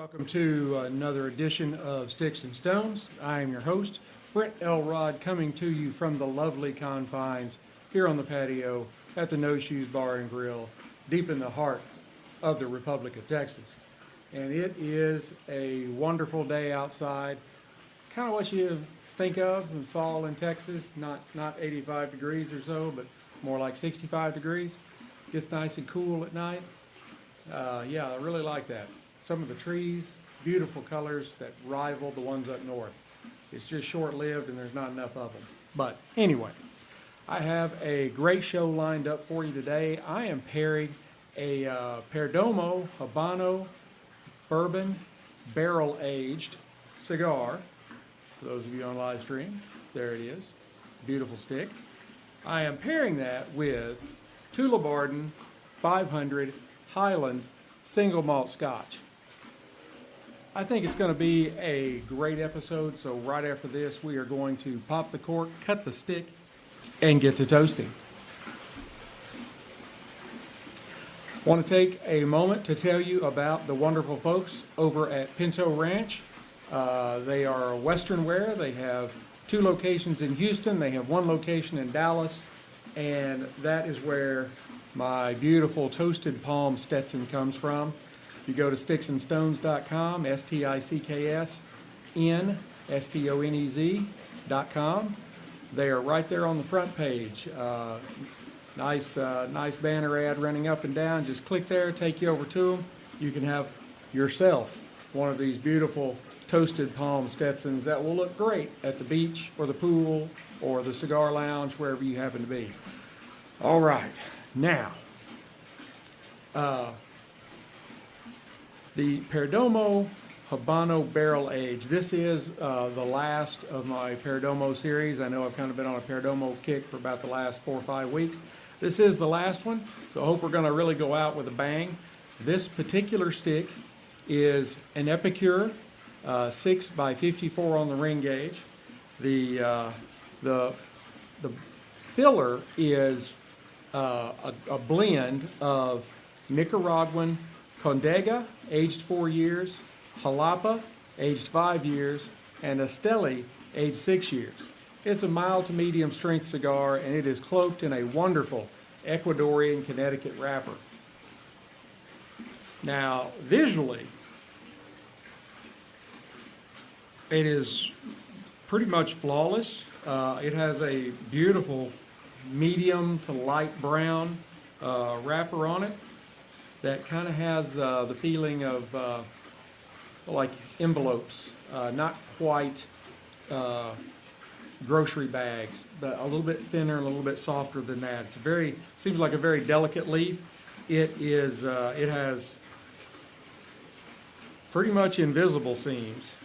Welcome to another edition of Sticks-n-Stones. I am your host, Brent Elrod, coming to you from the lovely confines here on the patio at the No Shoes Bar and Grill, deep in the heart of the Republic of Texas. And it is a wonderful day outside, kind of what you think of in fall in Texas, not 85 degrees or so, but more like 65 degrees. Gets nice and cool at night. Yeah, I really like that. Some of the trees, beautiful colors that rival the ones up north. It's just short-lived and there's not enough of them. But anyway, I have a great show lined up for you today. I am pairing a Perdomo Habano Bourbon barrel-aged cigar. For those of you on live stream, there it is. Beautiful stick. I am pairing that with Tullibardine 500 Highland single malt Scotch. I think it's going to be a great episode, so right after this we are going to pop the cork, cut the stick, and get to toasting. I want to take a moment to tell you about the wonderful folks over at Pinto Ranch. They are Western wear. They have 2 locations in Houston. They have 1 location in Dallas, and that is where my beautiful toasted palm Stetson comes from. If you go to Sticks-n-Stonez.com, STICKSNSTONEZ.com, they are right there on the front page. Nice banner ad running up and down. Just click there, take you over to them. You can have yourself one of these beautiful toasted palm Stetsons that will look great at the beach or the pool or the cigar lounge, wherever you happen to be. All right, now, the Perdomo Habano Barrel Age. This is the last of my Perdomo series. I know I've kind of been on a Perdomo kick for about the last 4 or 5 weeks. This is the last one, so I hope we're going to really go out with a bang. This particular stick is an Epicure 6x54 on the ring gauge. The filler is a blend of Nicaraguan Condega, aged 4 years, Jalapa, aged 5 years, and Esteli, aged 6 years. It's a mild to medium strength cigar, and it is cloaked in a wonderful Ecuadorian Connecticut wrapper. Now, visually, it is pretty much flawless. It has a beautiful medium to light brown wrapper on it that kind of has the feeling of like envelopes, not quite grocery bags, but a little bit thinner, a little bit softer than that. Seems like a very delicate leaf. It has pretty much invisible seams,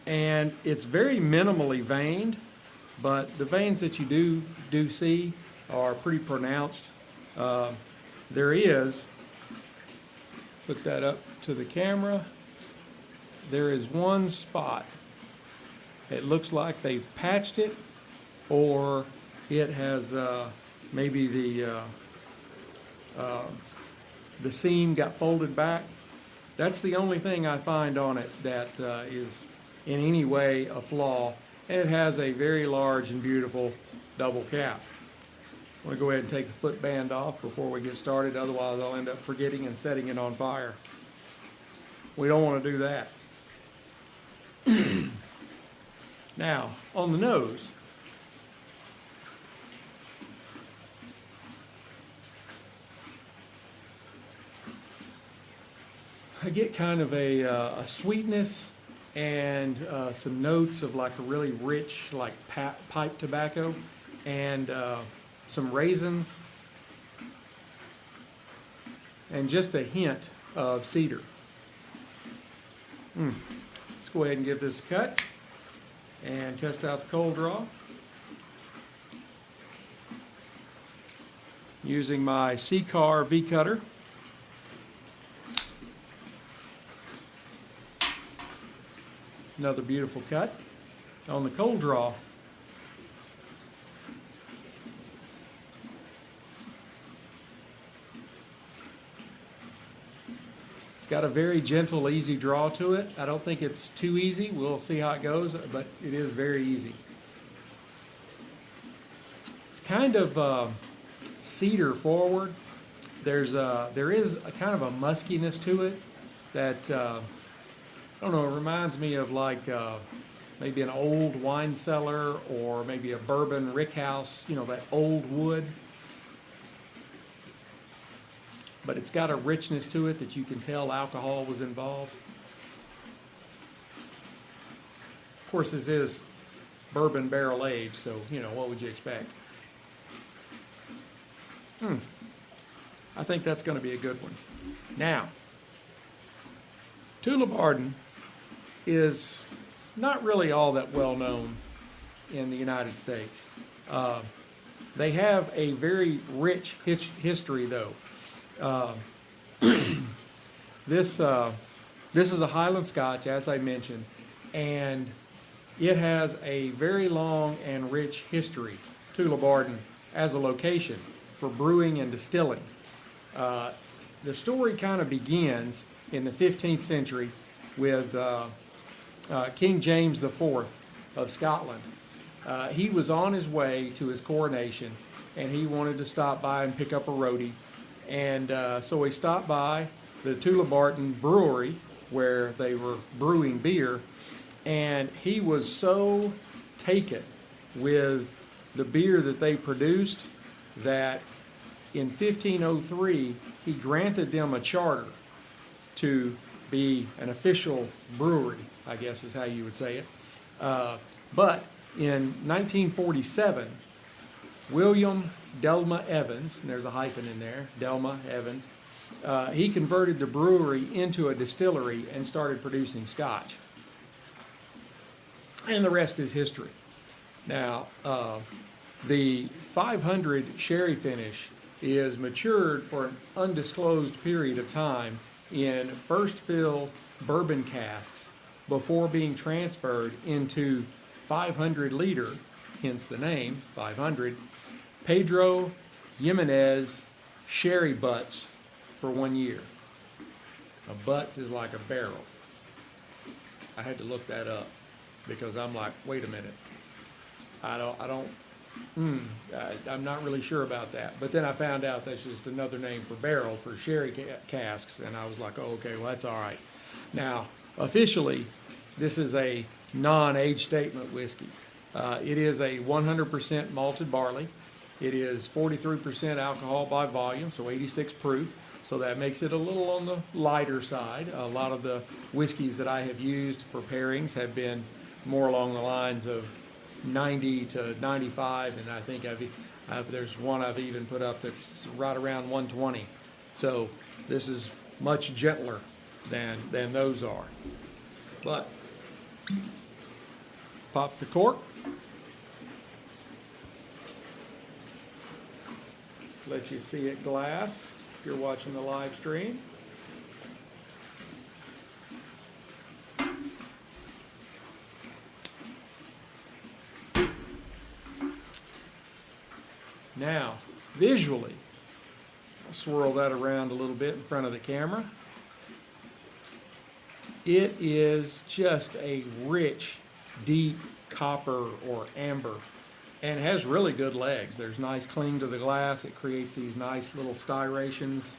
and it's very minimally veined, but the veins that you do see are pretty pronounced. There is, put that up to the camera, there is one spot. It looks like they've patched it, or it has maybe the seam got folded back. That's the only thing I find on it that is in any way a flaw, and it has a very large and beautiful double cap. I'm going to go ahead and take the foot band off before we get started, otherwise I'll end up forgetting and setting it on fire. We don't want to do that. Now, on the nose, I get kind of a sweetness and some notes of like a really rich, like pipe tobacco, and some raisins, and just a hint of cedar. Let's go ahead and give this a cut and test out the cold draw using my C-Car V-Cutter. Another beautiful cut. On the cold draw, It's got a very gentle, easy draw to it. I don't think it's too easy. We'll see how it goes, but it is very easy. It's kind of cedar forward. There is a kind of a muskiness to it that, I don't know, it reminds me of like maybe an old wine cellar or maybe a bourbon rickhouse, you know, that old wood. But it's got a richness to it that you can tell alcohol was involved. Of course, this is bourbon barrel aged, so, you know, what would you expect? I think that's going to be a good one. Now, Tullibardine is not really all that well known in the United States. They have a very rich history, though. This is a Highland Scotch, as I mentioned, and it has a very long and rich history, Tullibardine, as a location for brewing and distilling. The story kind of begins in the 15th century with King James IV of Scotland. He was on his way to his coronation, and he wanted to stop by and pick up a roadie. And so he stopped by the Tullibardine brewery where they were brewing beer, and he was so taken with the beer that they produced that in 1503 he granted them a charter to be an official brewery, I guess is how you would say it. But in 1947, William Delma Evans, and there's a hyphen in there, Delma Evans, he converted the brewery into a distillery and started producing Scotch. And the rest is history. Now, the 500 sherry finish is matured for an undisclosed period of time in first fill bourbon casks before being transferred into 500 liter, hence the name 500, Pedro Jimenez sherry butts for 1 year. A butts is like a barrel. I had to look that up because I'm like, wait a minute. I'm not really sure about that. But then I found out that's just another name for barrel for sherry casks, and I was like, oh, okay, well, that's all right. Now, officially, this is a non-age statement whiskey. It is a 100% malted barley. It is 43% alcohol by volume, so 86 proof. So that makes it a little on the lighter side. A lot of the whiskeys that I have used for pairings have been more along the lines of 90 to 95, and I think there's one I've even put up that's right around 120. So this is much gentler than those are. But pop the cork. Let you see it glass if you're watching the live stream. Now, visually, I'll swirl that around a little bit in front of the camera. It is just a rich, deep copper or amber, and has really good legs. There's nice cling to the glass. It creates these nice little striations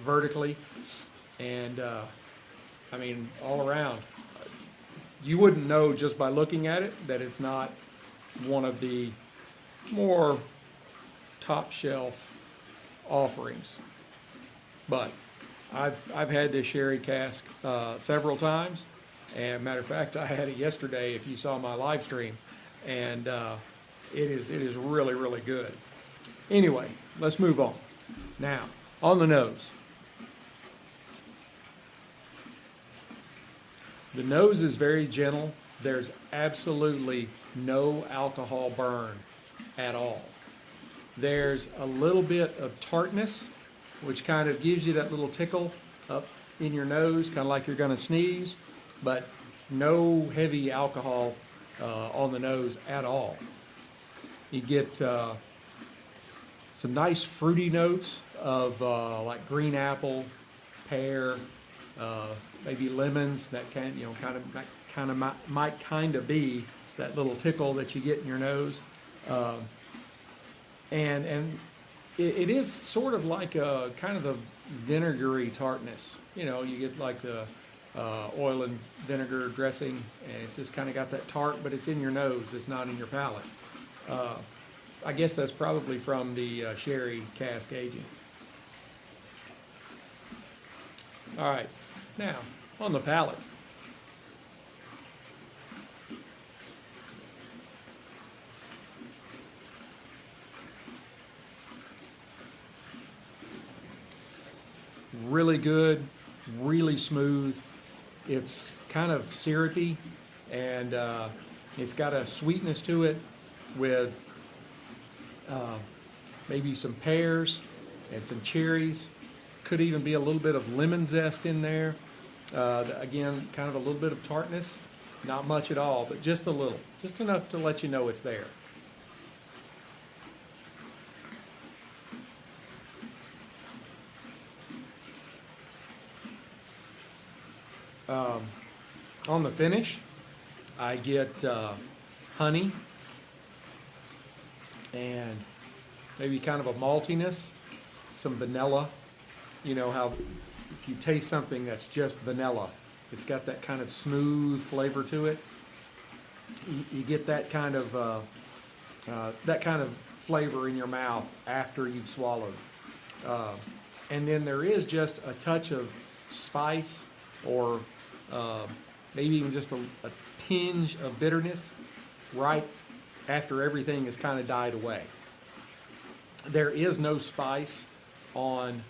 vertically, and I mean, all around. You wouldn't know just by looking at it that it's not one of the more top shelf offerings. But I've had this sherry cask several times, and matter of fact, I had it yesterday if you saw my live stream, and it is really, really good. Anyway, let's move on. Now, on the nose. The nose is very gentle. There's absolutely no alcohol burn at all. There's a little bit of tartness, which kind of gives you that little tickle up in your nose, kind of like you're going to sneeze, but no heavy alcohol on the nose at all. You get some nice fruity notes of like green apple, pear, maybe lemons. That might kind of be that little tickle that you get in your nose, and it is sort of like a kind of a vinegary tartness. You get like the oil and vinegar dressing, and it's just kind of got that tart, but it's in your nose. It's not in your palate. I guess that's probably from the sherry cask aging. All right, now on the palate. Really good, really smooth. It's kind of syrupy, and it's got a sweetness to it with maybe some pears and some cherries. Could even be a little bit of lemon zest in there. Again, kind of a little bit of tartness. Not much at all, but just a little. Just enough to let you know it's there. On the finish, I get honey and maybe kind of a maltiness, some vanilla. You know how if you taste something that's just vanilla, it's got that kind of smooth flavor to it. You get that kind of flavor in your mouth after you've swallowed. And then there is just a touch of spice, or maybe even just a tinge of bitterness right after everything has kind of died away. There is no spice on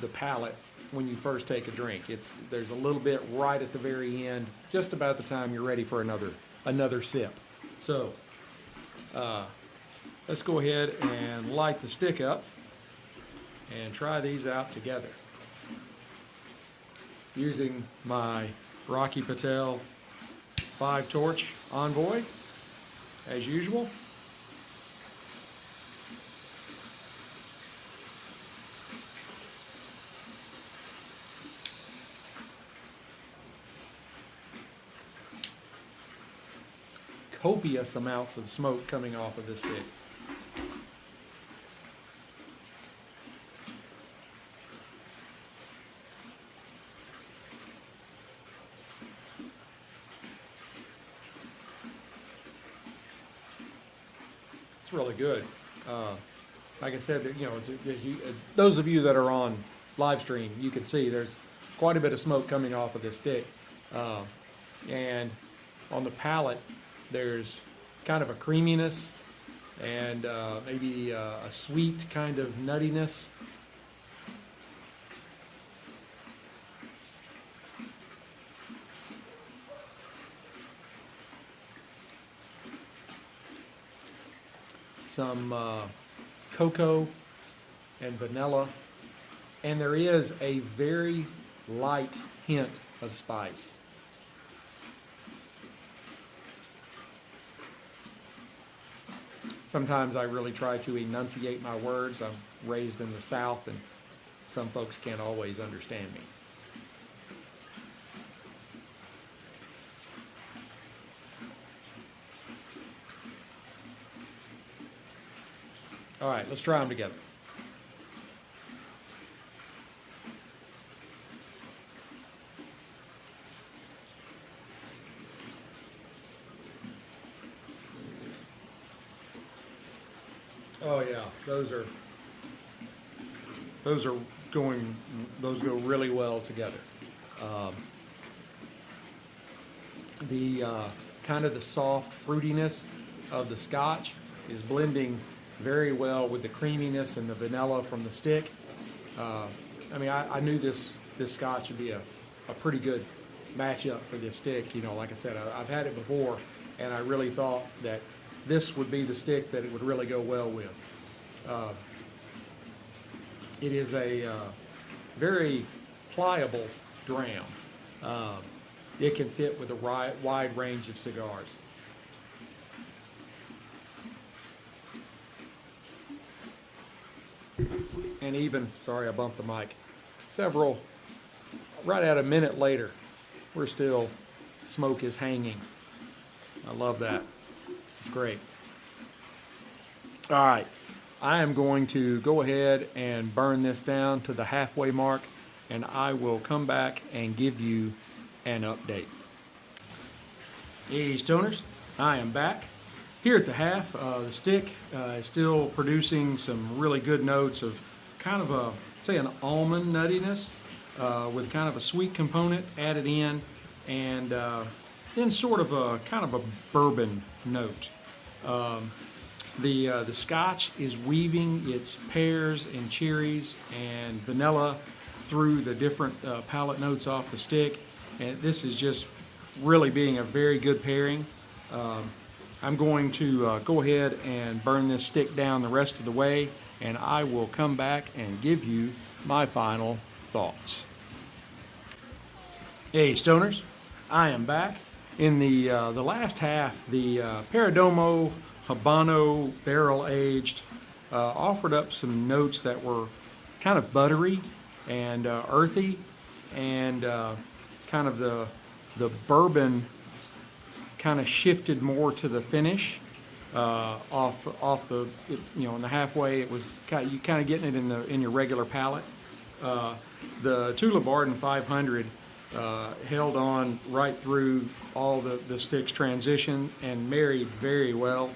the palate when you first take a drink. There's a little bit right at the very end, just about the time you're ready for another sip. So let's go ahead and light the stick up and try these out together using my Rocky Patel 5-torch Envoy as usual. Copious amounts of smoke coming off of this stick. It's really good. Like I said, those of you that are on live stream, you can see there's quite a bit of smoke coming off of this stick. And on the palate, there's kind of a creaminess and maybe a sweet kind of nuttiness. Some cocoa and vanilla, and there is a very light hint of spice. Sometimes I really try to enunciate my words. I'm raised in the South, and some folks can't always understand me. All right, let's try them together. Oh yeah, those go really well together. The kind of the soft fruitiness of the Scotch is blending very well with the creaminess and the vanilla from the stick. I mean, I knew this Scotch would be a pretty good matchup for this stick. You know, like I said, I've had it before, and I really thought that this would be the stick that it would really go well with. It is a very pliable dram. It can fit with a wide range of cigars. And even, sorry I bumped the mic, several right at a minute later, we're still, smoke is hanging. I love that. It's great. All right, I am going to go ahead and burn this down to the halfway mark, and I will come back and give you an update. Hey, Stoners, I am back. Here at the half, the stick is still producing some really good notes of kind of a, say, an almond nuttiness with kind of a sweet component added in, and then sort of a kind of a bourbon note. The Scotch is weaving its pears and cherries and vanilla through the different palate notes off the stick, and this is just really being a very good pairing. I'm going to go ahead and burn this stick down the rest of the way, and I will come back and give you my final thoughts. Hey, Stoners, I am back. In the last half, the Perdomo Habano barrel aged offered up some notes that were kind of buttery and earthy, and kind of the bourbon kind of shifted more to the finish off the, in the halfway. It was you kind of getting it in your regular palate. The Tullibardine 500 held on right through all the stick's transition and married very well.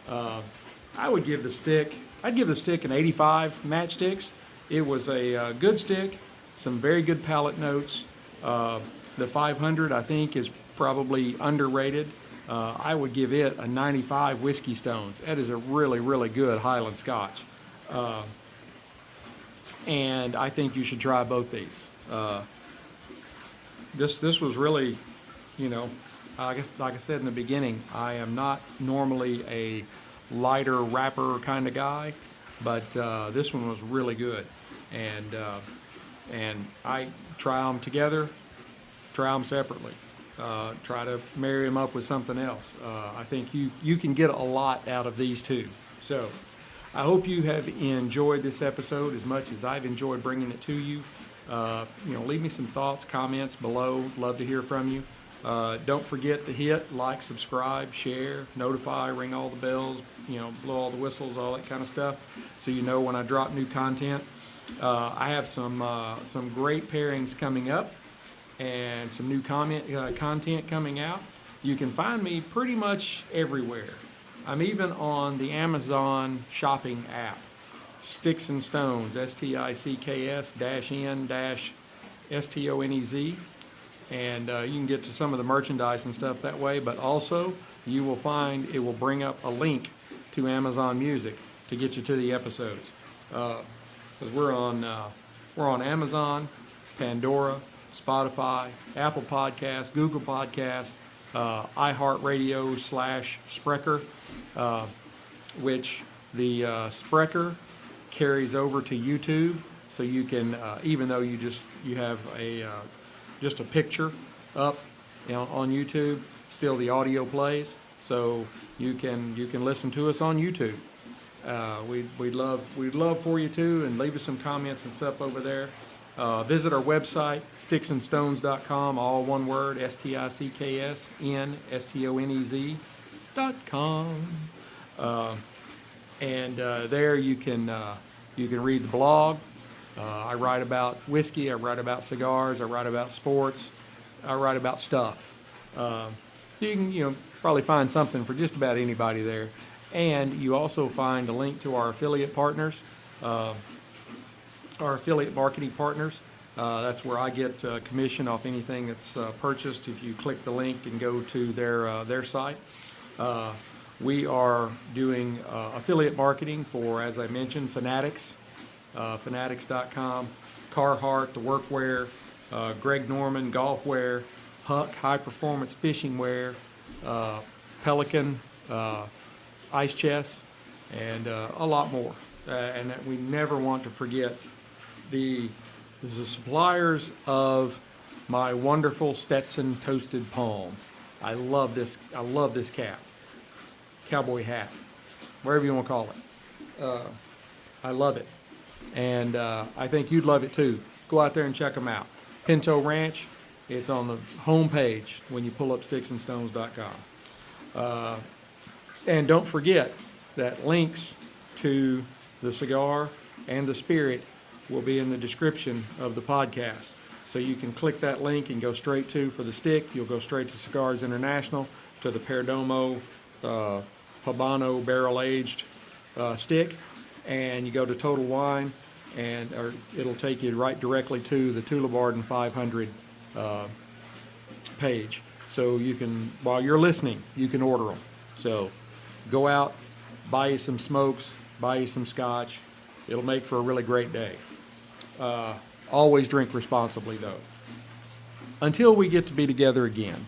I'd give the stick an 85 matchsticks. It was a good stick, some very good palate notes. The 500, I think, is probably underrated. I would give it a 95 Whiskey Stones. That is a really, really good Highland Scotch. And I think you should try both these. This was really, I guess, like I said in the beginning, I am not normally a lighter wrapper kind of guy, but this one was really good. And I try them together, try them separately, try to marry them up with something else. I think you can get a lot out of these two. So I hope you have enjoyed this episode as much as I've enjoyed bringing it to you. Leave me some thoughts, comments below. Love to hear from you. Don't forget to hit like, subscribe, share, notify, ring all the bells, blow all the whistles, all that kind of stuff, so you know when I drop new content. I have some great pairings coming up and some new content coming out. You can find me pretty much everywhere. I'm even on the Amazon shopping app, Sticks-n-Stonez, Sticks-N-Stonez, and you can get to some of the merchandise and stuff that way. But also, you will find it will bring up a link to Amazon Music to get you to the episodes. Because we're on Amazon, Pandora, Spotify, Apple Podcasts, Google Podcasts, iHeartRadio / Spreaker, which the Spreaker carries over to YouTube, so you can, even though you have just a picture up on YouTube, still the audio plays, so you can listen to us on YouTube. We'd love for you to, and leave us some comments and stuff over there. Visit our website, Sticks-n-Stonez.com, all one word, Sticks-n-Stonez.com. And there you can read the blog. I write about whiskey, I write about cigars, I write about sports, I write about stuff. You can probably find something for just about anybody there. And you also find a link to our affiliate partners, our affiliate marketing partners. That's where I get commission off anything that's purchased if you click the link and go to their site. We are doing affiliate marketing for, as I mentioned, Fanatics, Fanatics.com, Carhartt, the workwear, Greg Norman, golf wear, Huck, high performance fishing wear, Pelican, ice chests, and a lot more. And we never want to forget the suppliers of my wonderful Stetson Toasted Palm. I love this cap, cowboy hat, wherever you want to call it. I love it, and I think you'd love it too. Go out there and check them out. Pinto Ranch, it's on the home page when you pull up Sticks-n-Stonez.com. And don't forget that links to the cigar and the spirit will be in the description of the podcast. So you can click that link and go straight to, for the stick, you'll go straight to Cigars International, to the Perdomo Habano barrel-aged stick, and you go to Total Wine, or it'll take you right directly to the Tullibardine 500 page. So you can, while you're listening, you can order them. So go out, buy you some smokes, buy you some scotch. It'll make for a really great day. Always drink responsibly, though. Until we get to be together again,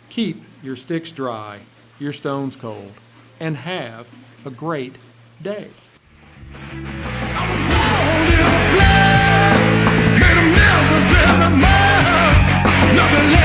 keep your sticks dry, your stones cold, and have a great day. Nothing left.